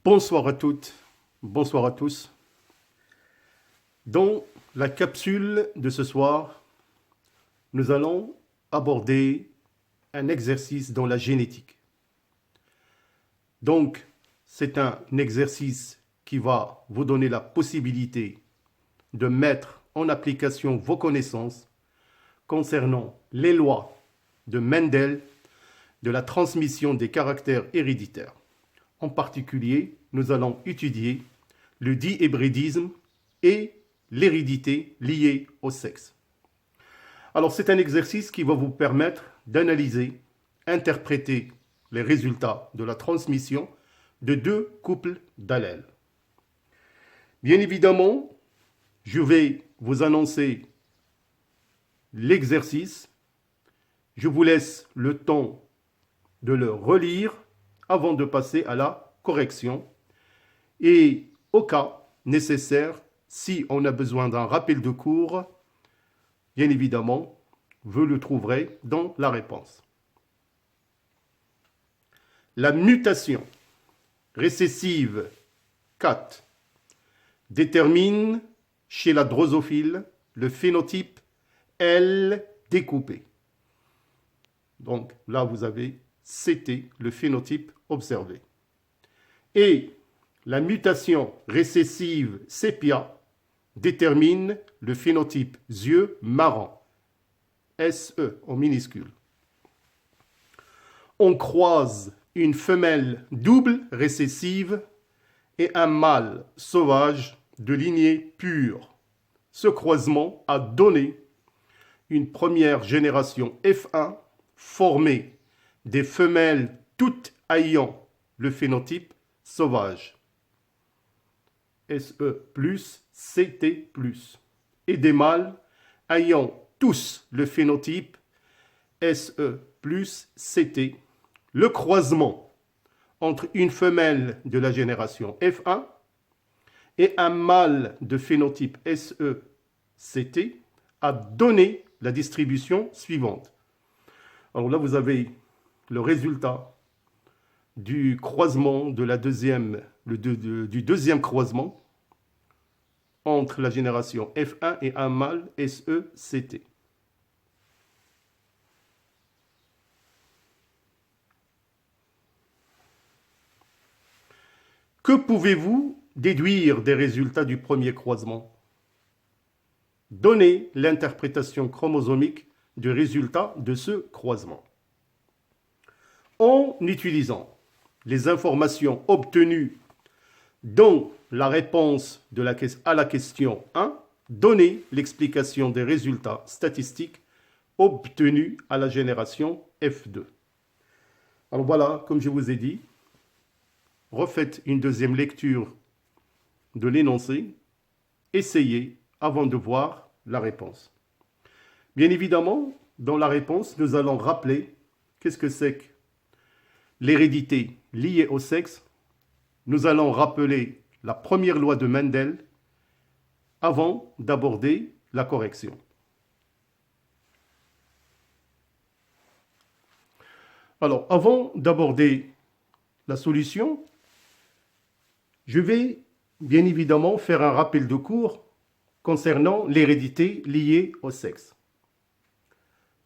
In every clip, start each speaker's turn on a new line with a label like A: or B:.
A: Bonsoir à toutes, bonsoir à tous. Dans la capsule de ce soir, nous allons aborder un exercice dans la génétique. Donc, c'est un exercice qui va vous donner la possibilité de mettre en application vos connaissances concernant les lois de Mendel de la transmission des caractères héréditaires. En particulier, nous allons étudier le dihybridisme et l'hérédité liée au sexe. Alors, c'est un exercice qui va vous permettre d'analyser, interpréter les résultats de la transmission de deux couples d'allèles. Bien évidemment, je vais vous annoncer l'exercice. Je vous laisse le temps de le relire avant de passer à la correction. Et au cas nécessaire, si on a besoin d'un rappel de cours, bien évidemment, vous le trouverez dans la réponse. La mutation récessive 4 détermine chez la drosophile le phénotype L découpé. Donc là, vous avez CT, le phénotype observé. Et la mutation récessive sépia détermine le phénotype yeux marrons, SE en minuscule. On croise une femelle double récessive et un mâle sauvage de lignée pure. Ce croisement a donné une première génération F1 formée des femelles toutes ayant le phénotype sauvage, SE+, CT+, et des mâles ayant tous le phénotype SE+, CT. Le croisement entre une femelle de la génération F1 et un mâle de phénotype SE, CT a donné la distribution suivante. Alors là, vous avez le résultat du croisement du deuxième croisement entre la génération F1 et un mâle SE-CT. Que pouvez-vous déduire des résultats du premier croisement? Donnez l'interprétation chromosomique du résultat de ce croisement. En utilisant les informations obtenues dans la réponse à la question 1, donnez l'explication des résultats statistiques obtenus à la génération F2. Alors voilà, comme je vous ai dit, refaites une deuxième lecture de l'énoncé, essayez avant de voir la réponse. Bien évidemment, dans la réponse, nous allons rappeler qu'est-ce que c'est que l'hérédité liée au sexe. Nous allons rappeler la première loi de Mendel avant d'aborder la correction. Alors, avant d'aborder la solution, je vais bien évidemment faire un rappel de cours concernant l'hérédité liée au sexe.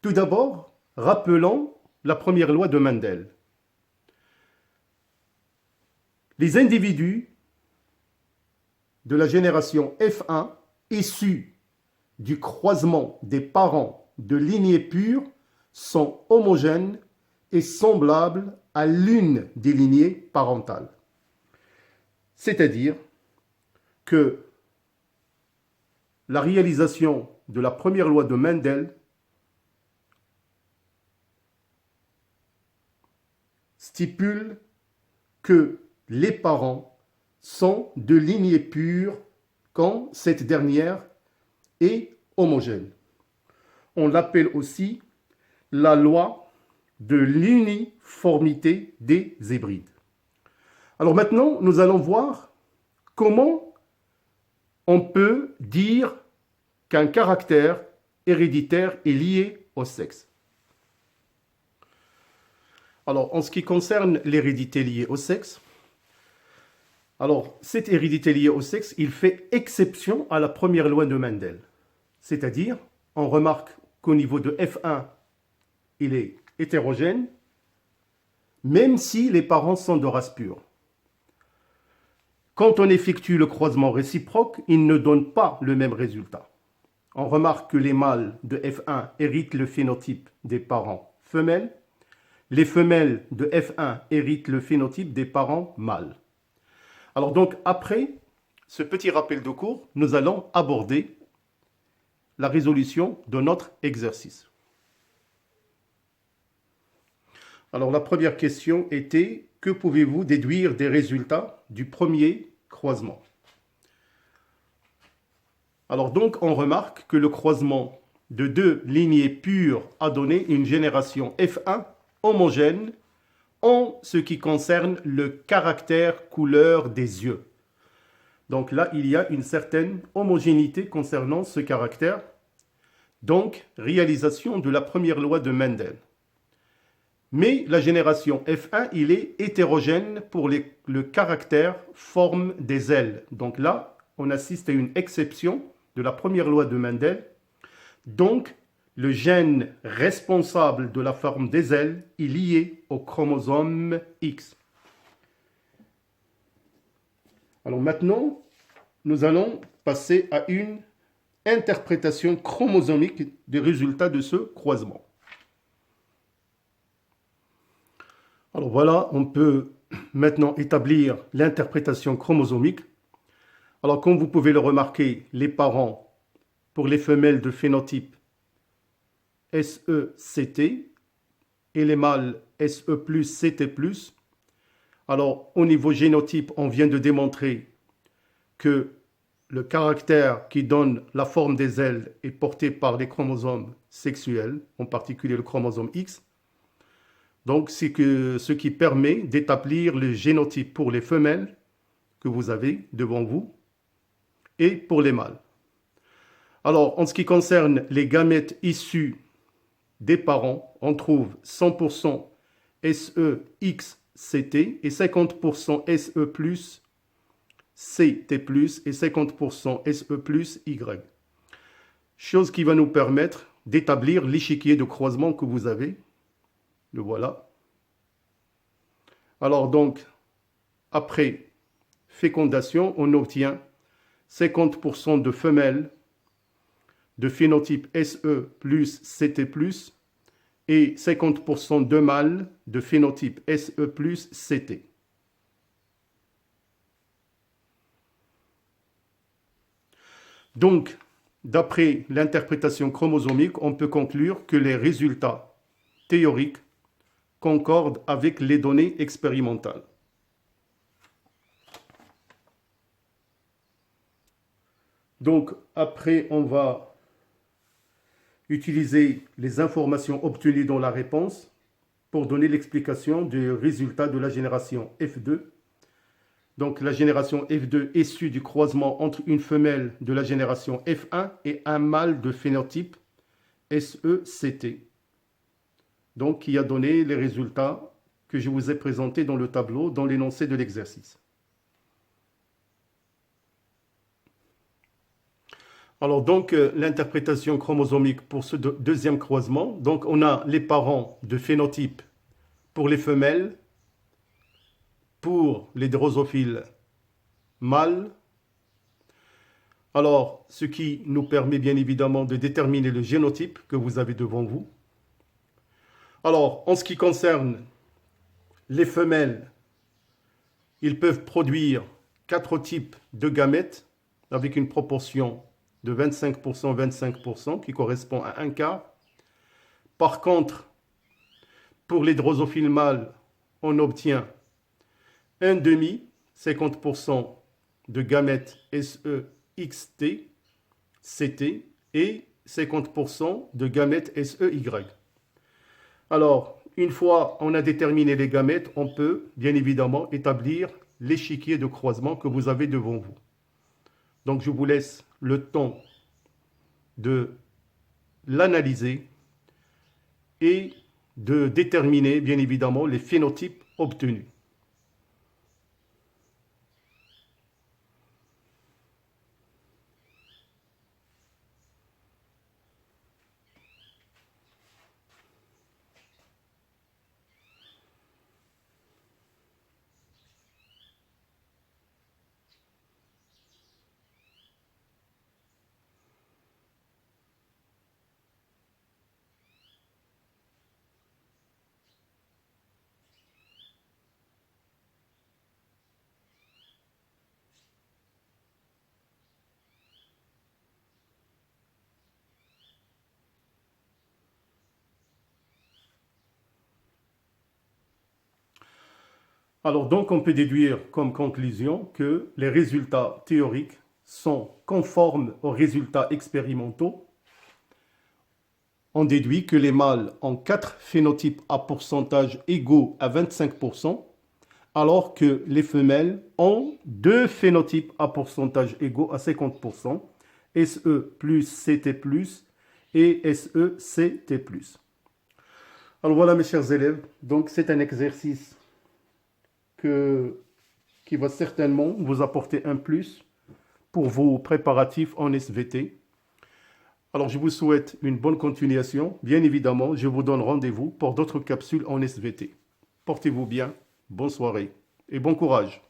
A: Tout d'abord, rappelons la première loi de Mendel. Les individus de la génération F1 issus du croisement des parents de lignée pure sont homogènes et semblables à l'une des lignées parentales. C'est-à-dire que la réalisation de la première loi de Mendel stipule que les parents sont de lignée pure quand cette dernière est homogène. On l'appelle aussi la loi de l'uniformité des hybrides. Alors maintenant, nous allons voir comment on peut dire qu'un caractère héréditaire est lié au sexe. Alors, en ce qui concerne l'hérédité liée au sexe, Alors, cette hérédité liée au sexe, il fait exception à la première loi de Mendel. C'est-à-dire, on remarque qu'au niveau de F1, il est hétérogène, même si les parents sont de race pure. Quand on effectue le croisement réciproque, il ne donne pas le même résultat. On remarque que les mâles de F1 héritent le phénotype des parents femelles, les femelles de F1 héritent le phénotype des parents mâles. Alors donc, après ce petit rappel de cours, nous allons aborder la résolution de notre exercice. Alors la première question était, que pouvez-vous déduire des résultats du premier croisement? Alors donc, on remarque que le croisement de deux lignées pures a donné une génération F1 homogène en ce qui concerne le caractère couleur des yeux. Donc là, il y a une certaine homogénéité concernant ce caractère. Donc, réalisation de la première loi de Mendel. Mais la génération F1, il est hétérogène pour le caractère forme des ailes. Donc là, on assiste à une exception de la première loi de Mendel. Donc, le gène responsable de la forme des ailes est lié au chromosome X. Alors maintenant, nous allons passer à une interprétation chromosomique des résultats de ce croisement. Alors voilà, on peut maintenant établir l'interprétation chromosomique. Alors comme vous pouvez le remarquer, les parents pour les femelles de phénotype SE-CT et les mâles SE+-CT+. Alors au niveau génotype, on vient de démontrer que le caractère qui donne la forme des ailes est porté par les chromosomes sexuels, en particulier le chromosome X. Donc, c'est ce qui permet d'établir le génotype pour les femelles que vous avez devant vous et pour les mâles. Alors, en ce qui concerne les gamètes issus des parents, on trouve 100% SEXCT et 50% SE+, CT+, et 50% SE+Y. Chose qui va nous permettre d'établir l'échiquier de croisement que vous avez. Le voilà. Alors donc, après fécondation, on obtient 50% de femelles de phénotype SE plus CT plus et 50% de mâles de phénotype SE plus CT. Donc, d'après l'interprétation chromosomique, on peut conclure que les résultats théoriques concorde avec les données expérimentales. Donc, après, on va utiliser les informations obtenues dans la réponse pour donner l'explication du résultat de la génération F2. Donc, la génération F2 est issue du croisement entre une femelle de la génération F1 et un mâle de phénotype SECT. Donc, qui a donné les résultats que je vous ai présentés dans le tableau, dans l'énoncé de l'exercice. Alors, donc, l'interprétation chromosomique pour ce deuxième croisement. Donc, on a les parents de phénotype pour les femelles, pour les drosophiles mâles. Alors, ce qui nous permet bien évidemment de déterminer le génotype que vous avez devant vous. Alors, en ce qui concerne les femelles, ils peuvent produire 4 types de gamètes avec une proportion de 25%, 25% qui correspond à un quart. Par contre, pour les drosophiles mâles, on obtient un demi, 50% de gamètes SEXT, CT et 50% de gamètes SEY. Alors, une fois on a déterminé les gamètes, on peut bien évidemment établir l'échiquier de croisement que vous avez devant vous. Donc, je vous laisse le temps de l'analyser et de déterminer bien évidemment les phénotypes obtenus. Alors donc on peut déduire comme conclusion que les résultats théoriques sont conformes aux résultats expérimentaux. On déduit que les mâles ont 4 phénotypes à pourcentage égaux à 25%, alors que les femelles ont 2 phénotypes à pourcentage égaux à 50%, SE plus CT plus et SE CT plus. Alors voilà mes chers élèves, donc c'est un exercice qui va certainement vous apporter un plus pour vos préparatifs en SVT. Alors je vous souhaite une bonne continuation. Bien évidemment, je vous donne rendez-vous pour d'autres capsules en SVT. Portez-vous bien, bonne soirée et bon courage.